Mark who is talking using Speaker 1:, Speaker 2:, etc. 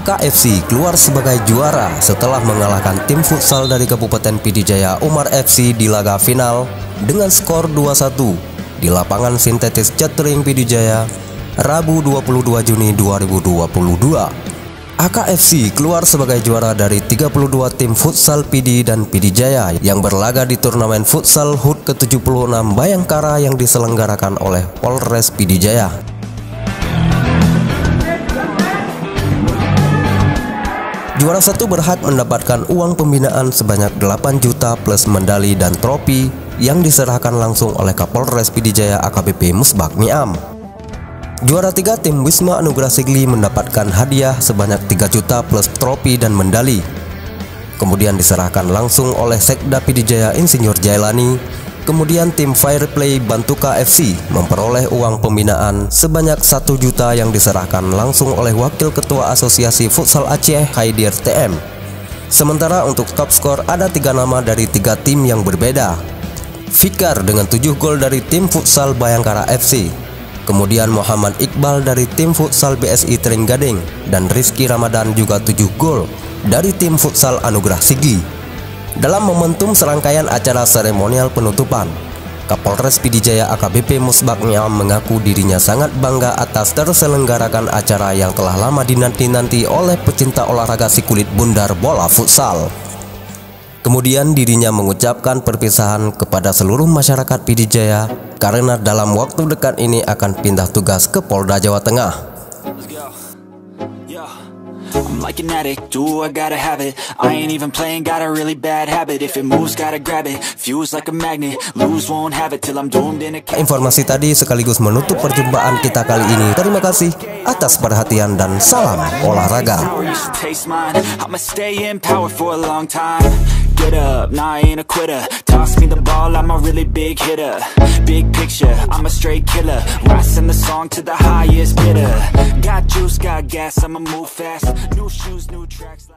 Speaker 1: AKFC keluar sebagai juara setelah mengalahkan tim futsal dari Kabupaten PD Jaya Umar FC di laga final dengan skor 2-1 di lapangan sintetis Cetring PD Jaya, Rabu 22 Juni 2022. AKFC keluar sebagai juara dari 32 tim futsal PD dan PD Jaya yang berlaga di turnamen futsal HUT ke-76 Bayangkara yang diselenggarakan oleh Polres PD Jaya. Juara satu berhak mendapatkan uang pembinaan sebanyak 8 juta plus medali dan trofi yang diserahkan langsung oleh Kapolres PD Jaya AKBP Musbak Niam. Juara 3 tim Wisma Anugrah Sigli mendapatkan hadiah sebanyak 3 juta plus trofi dan medali. Kemudian diserahkan langsung oleh Sekda PD Jaya Insinyur Jailani. Kemudian tim Fireplay Bantuka FC memperoleh uang pembinaan sebanyak 1 juta yang diserahkan langsung oleh Wakil Ketua Asosiasi Futsal Aceh Khaidir TM. Sementara untuk top skor ada 3 nama dari 3 tim yang berbeda. Fikar dengan 7 gol dari tim futsal Bayangkara FC. Kemudian Muhammad Iqbal dari tim futsal BSI Tringgading dan Rizky Ramadan juga 7 gol dari tim futsal Anugrah Sigli. Dalam momentum serangkaian acara seremonial penutupan, Kapolres PD Jaya AKBP Musbak Niam mengaku dirinya sangat bangga atas terselenggarakan acara yang telah lama dinanti-nanti oleh pecinta olahraga si kulit bundar bola futsal. Kemudian dirinya mengucapkan perpisahan kepada seluruh masyarakat PD Jaya karena dalam waktu dekat ini akan pindah tugas ke Polda Jawa Tengah.
Speaker 2: I'm like an addict, do I gotta have it. I ain't even playing, got a really bad habit. If it moves, gotta grab it. Fuse like a magnet, lose won't have it till I'm doomed in a...
Speaker 1: Informasi tadi sekaligus menutup perjumpaan kita kali ini. Terima kasih atas perhatian dan salam olahraga.
Speaker 2: Get up, nah I ain't a quitter. Toss me the ball, I'm a really big hitter. Big picture, I'm a straight killer. Rising the song to the highest bidder. Got juice, got gas, I'ma move fast. New shoes, new tracks.